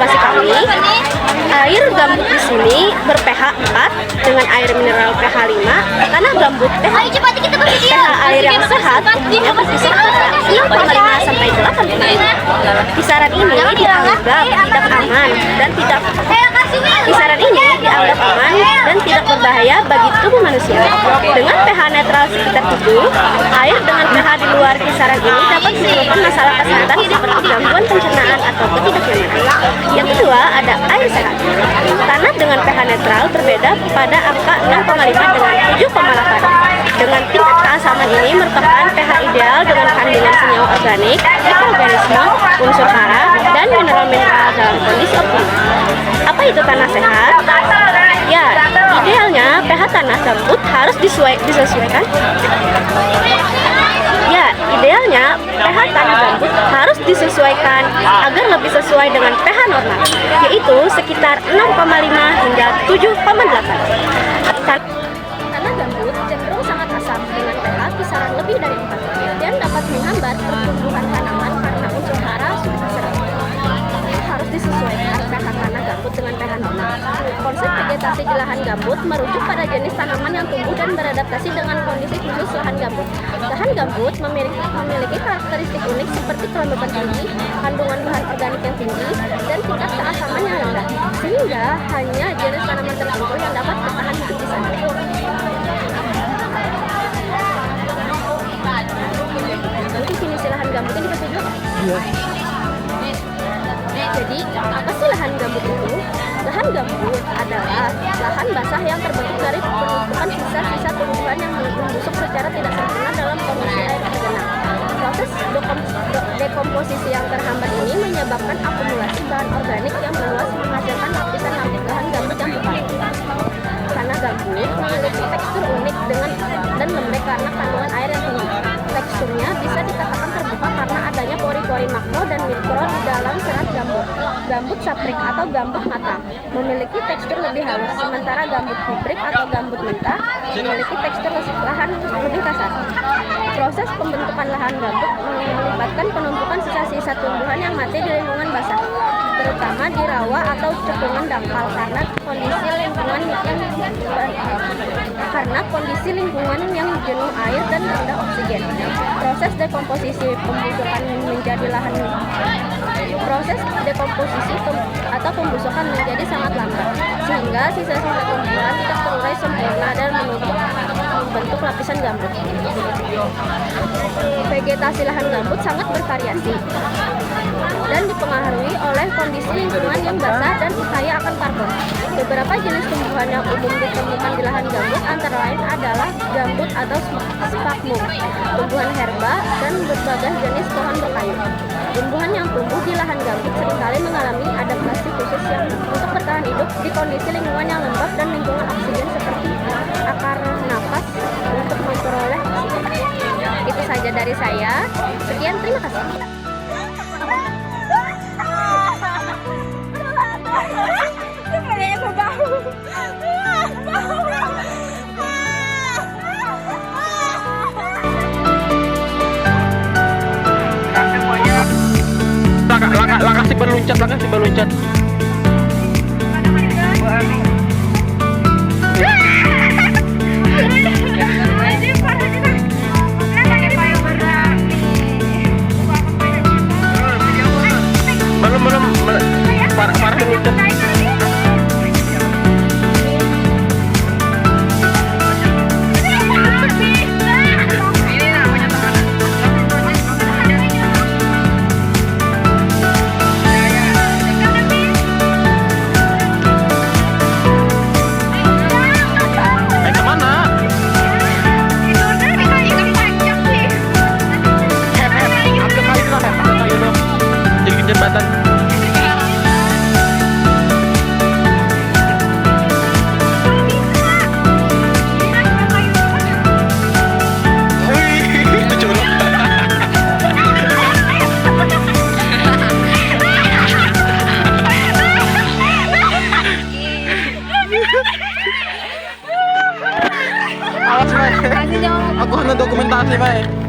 observasi kami, air gambut di sini ber-pH 4 dengan air mineral pH 5 karena gambut pH air yang sehat umumnya berkisar pada 6,5 sampai 8. Kisaran ini dianggap tidak aman dan tidak berbahaya bagi tubuh manusia. Dengan pH netral sekitar 7, air dengan pH di luar kisaran ini dapat menyebabkan masalah kesehatan seperti gangguan pencernaan atau ketidaknyamanan. Yang kedua, ada air sehat. Tanah dengan pH netral berbeda pada angka 6,5 dengan 7,8. Dengan tingkat keasaman ini merupakan pH ideal dengan kandungan senyawa organik, mikroorganisme, unsur hara, dan mineral-mineral dalam kondisi optimal. Apa itu tanah sehat? Ya, idealnya pH tanah gambut harus disesuaikan. Ya, idealnya pH tanah gambut harus disesuaikan agar lebih sesuai dengan pH normal, yaitu sekitar 6,5 hingga 7,8. Tanah gambut cenderung sangat asam dengan pH kisaran lebih dari 4 dan dapat menghambat pertumbuhan tanaman karena unsur hara sudah sering. Harus disesuaikan pH tanah gambut dengan pH normal. Konsep vegetasi di lahan gambut merujuk pada jenis tanaman yang tumbuh dan beradaptasi dengan kondisi khusus lahan gambut. Lahan gambut memiliki karakteristik unik seperti kelembapan tinggi, kandungan bahan organik yang tinggi, dan tingkat keasaman yang rendah, sehingga hanya jenis tanaman tertentu yang dapat bertahan hidup di sana. Definisi lahan gambut ini dibaca juga? Iya. Jadi, apa sih lahan gambut itu? Lahan gambut adalah lahan basah yang terbentuk dari penumpukan sisa-sisa tumbuhan yang membusuk secara tidak sempurna dalam kondisi air tergenang. Proses dekomposisi yang terhambat ini menyebabkan akumulasi bahan organik yang meluas menghasilkan lapisan-lapis lahan gambut yang berpadu. Tanah gambut memiliki tekstur unik dan lembek karena kandungan air yang tinggi. Teksturnya bisa dikatakan terbuka karena adanya pori-pori makro dan mikro di dalam serat gambut. Gambut saprik atau gambut matang memiliki tekstur lebih halus, sementara gambut hibrid atau gambut mentah memiliki tekstur lahan lebih kasar. Proses pembentukan lahan gambut melibatkan penumpukan sisa-sisa tumbuhan yang mati di lingkungan basah, terutama di rawa atau cekungan dangkal karena kondisi lingkungan yang jenuh air dan rendah oksigen. Proses dekomposisi atau pembusukan menjadi sangat lambat, sehingga sisa-sisa tumbuhan tidak terurai sempurna dan membentuk lapisan gambut. Vegetasi lahan gambut sangat bervariasi dan dipengaruhi oleh kondisi lingkungan yang basah dan kaya akan karbon. Beberapa jenis tumbuhan yang umum ditemukan di lahan gambut antara lain adalah gambut atau sphagnum, tumbuhan herba, dan berbagai jenis pohon berkayu. Tumbuhan yang tumbuh di lahan gambut seringkali mengalami adaptasi khusus yang untuk bertahan hidup di kondisi lingkungan yang lembab dan lingkungan oksigen seperti akar napas untuk memperoleh oksigen. Itu saja dari saya. Sekian, terima kasih. Langkah si berluncat. Belum parah berluncat. Jembatan. Itu colok. Awas, Mai. Aku hanya dokumentasi, Mai.